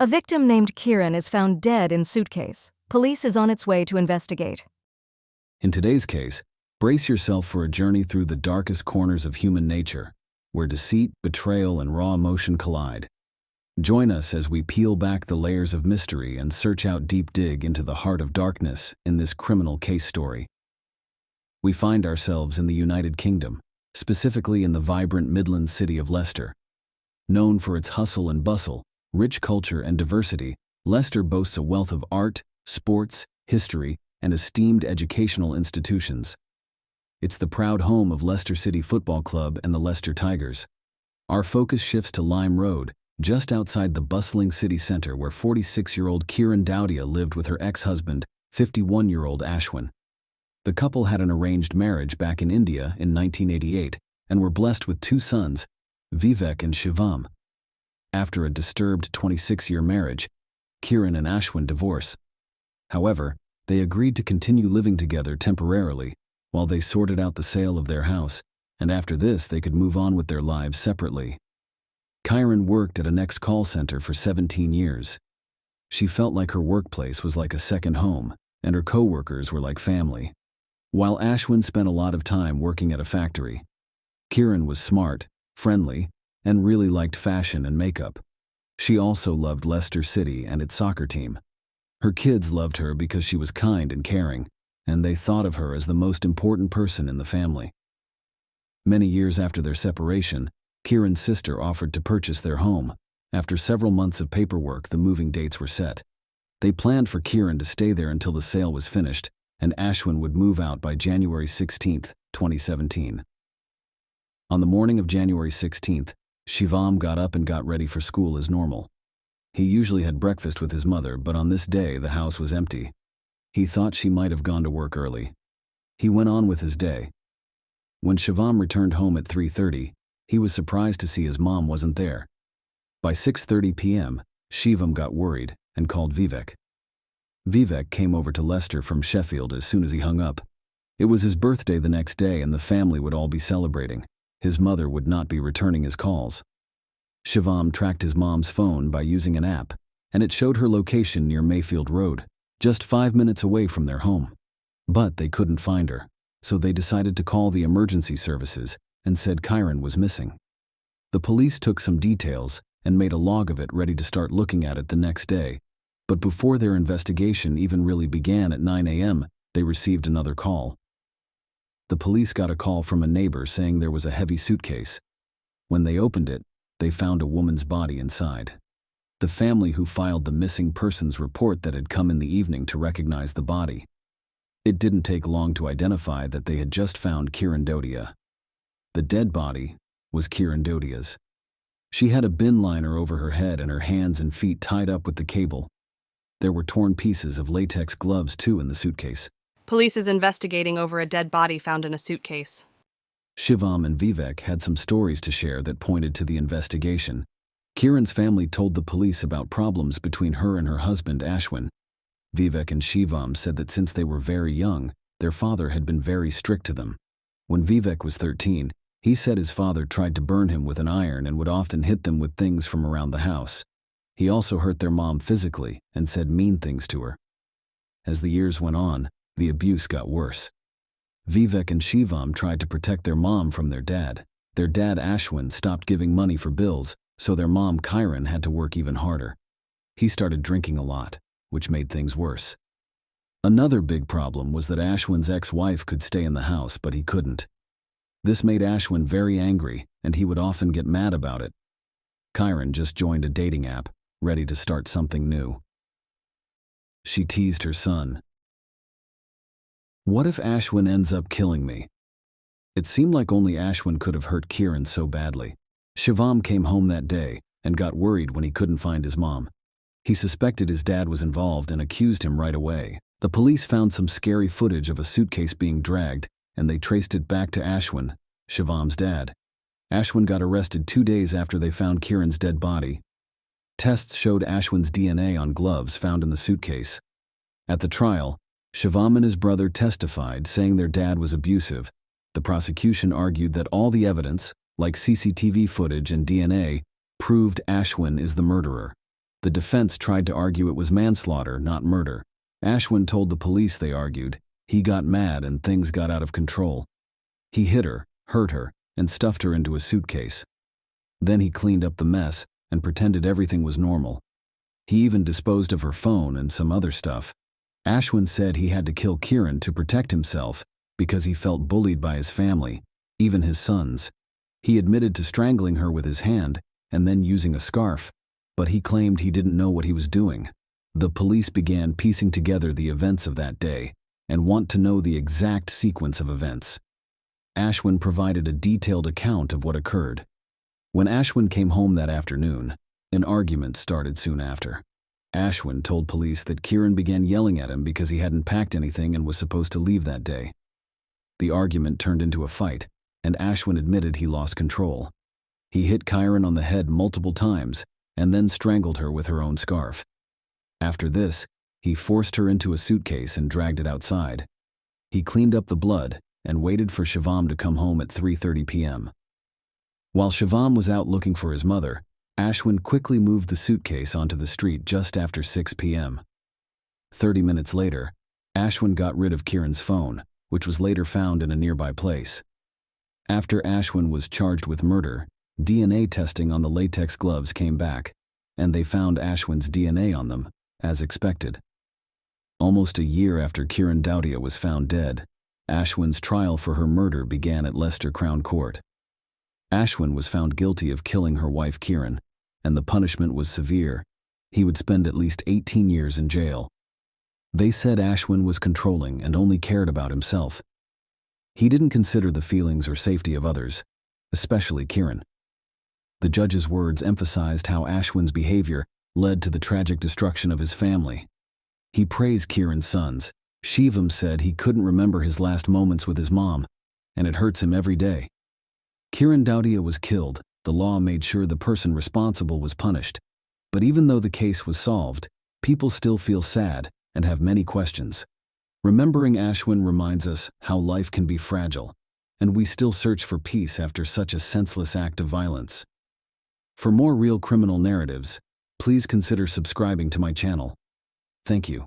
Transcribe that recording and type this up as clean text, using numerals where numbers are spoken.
A victim named Kiran is found dead in suitcase. Police is on its way to investigate. In today's case, brace yourself for a journey through the darkest corners of human nature, where deceit, betrayal, and raw emotion collide. Join us as we peel back the layers of mystery and search out deep dig into the heart of darkness in this criminal case story. We find ourselves in the United Kingdom, specifically in the vibrant Midlands city of Leicester. Known for its hustle and bustle, rich culture, and diversity, Leicester boasts a wealth of art, sports, history, and esteemed educational institutions. It's the proud home of Leicester City Football Club and the Leicester Tigers. Our focus shifts to Lime Road, just outside the bustling city center where 46-year-old Kiran Daudia lived with her ex-husband, 51-year-old Ashwin. The couple had an arranged marriage back in India in 1988 and were blessed with two sons, Vivek and Shivam. After a disturbed 26-year marriage, Kiran and Ashwin divorced. However, they agreed to continue living together temporarily while they sorted out the sale of their house, and after this they could move on with their lives separately. Kiran worked at an ex-call center for 17 years. She felt like her workplace was like a second home, and her co-workers were like family. While Ashwin spent a lot of time working at a factory, Kiran was smart, friendly, and really liked fashion and makeup. She also loved Leicester City and its soccer team. Her kids loved her because she was kind and caring, and they thought of her as the most important person in the family. Many years after their separation, Kiran's sister offered to purchase their home. After several months of paperwork, the moving dates were set. They planned for Kiran to stay there until the sale was finished, and Ashwin would move out by January 16, 2017. On the morning of January 16th, Shivam got up and got ready for school as normal. He usually had breakfast with his mother, but on this day the house was empty. He thought she might have gone to work early. He went on with his day. When Shivam returned home at 3:30, he was surprised to see his mom wasn't there. By 6:30 p.m., Shivam got worried and called Vivek. Vivek came over to Leicester from Sheffield as soon as he hung up. It was his birthday the next day and the family would all be celebrating. His mother would not be returning his calls. Shivam tracked his mom's phone by using an app, and it showed her location near Mayfield Road, just 5 minutes away from their home. But they couldn't find her, so they decided to call the emergency services and said Kiran was missing. The police took some details and made a log of it ready to start looking at it the next day, but before their investigation even really began at 9 a.m., they received another call. The police got a call from a neighbor saying there was a heavy suitcase. When they opened it, they found a woman's body inside. The family who filed the missing persons report that had come in the evening to recognize the body. It didn't take long to identify that they had just found Kiran Daudia. The dead body was Kiran Daudia's. She had a bin liner over her head and her hands and feet tied up with the cable. There were torn pieces of latex gloves too in the suitcase. Police is investigating over a dead body found in a suitcase. Shivam and Vivek had some stories to share that pointed to the investigation. Kiran's family told the police about problems between her and her husband Ashwin. Vivek and Shivam said that since they were very young, their father had been very strict to them. When Vivek was 13, he said his father tried to burn him with an iron and would often hit them with things from around the house. He also hurt their mom physically and said mean things to her. As the years went on, the abuse got worse. Vivek and Shivam tried to protect their mom from their dad. Their dad Ashwin stopped giving money for bills, so their mom Kiran had to work even harder. He started drinking a lot, which made things worse. Another big problem was that Ashwin's ex-wife could stay in the house, but he couldn't. This made Ashwin very angry, and he would often get mad about it. Kiran just joined a dating app, ready to start something new. She teased her son. What if Ashwin ends up killing me? It seemed like only Ashwin could have hurt Kiran so badly. Shivam came home that day and got worried when he couldn't find his mom. He suspected his dad was involved and accused him right away. The police found some scary footage of a suitcase being dragged, and they traced it back to Ashwin, Shivam's dad. Ashwin got arrested 2 days after they found Kiran's dead body. Tests showed Ashwin's DNA on gloves found in the suitcase. At the trial, Shivam and his brother testified, saying their dad was abusive. The prosecution argued that all the evidence, like CCTV footage and DNA, proved Ashwin is the murderer. The defense tried to argue it was manslaughter, not murder. Ashwin told the police they argued. He got mad and things got out of control. He hit her, hurt her, and stuffed her into a suitcase. Then he cleaned up the mess and pretended everything was normal. He even disposed of her phone and some other stuff. Ashwin said he had to kill Kiran to protect himself because he felt bullied by his family, even his sons. He admitted to strangling her with his hand and then using a scarf, but he claimed he didn't know what he was doing. The police began piecing together the events of that day and want to know the exact sequence of events. Ashwin provided a detailed account of what occurred. When Ashwin came home that afternoon, an argument started soon after. Ashwin told police that Kiran began yelling at him because he hadn't packed anything and was supposed to leave that day. The argument turned into a fight, and Ashwin admitted he lost control. He hit Kiran on the head multiple times and then strangled her with her own scarf. After this, he forced her into a suitcase and dragged it outside. He cleaned up the blood and waited for Shivam to come home at 3:30 p.m. While Shivam was out looking for his mother, Ashwin quickly moved the suitcase onto the street just after 6 p.m. 30 minutes later, Ashwin got rid of Kiran's phone, which was later found in a nearby place. After Ashwin was charged with murder, DNA testing on the latex gloves came back, and they found Ashwin's DNA on them, as expected. Almost a year after Kiran Daudia was found dead, Ashwin's trial for her murder began at Leicester Crown Court. Ashwin was found guilty of killing her wife Kiran, and the punishment was severe. He would spend at least 18 years in jail. They said Ashwin was controlling and only cared about himself. He didn't consider the feelings or safety of others, especially Kiran. The judge's words emphasized how Ashwin's behavior led to the tragic destruction of his family. He praised Kiran's sons. Shivam said he couldn't remember his last moments with his mom, and it hurts him every day. Kiran Daudia was killed. The law made sure the person responsible was punished. But even though the case was solved, people still feel sad and have many questions. Remembering Ashwin reminds us how life can be fragile, and we still search for peace after such a senseless act of violence. For more real criminal narratives, please consider subscribing to my channel. Thank you.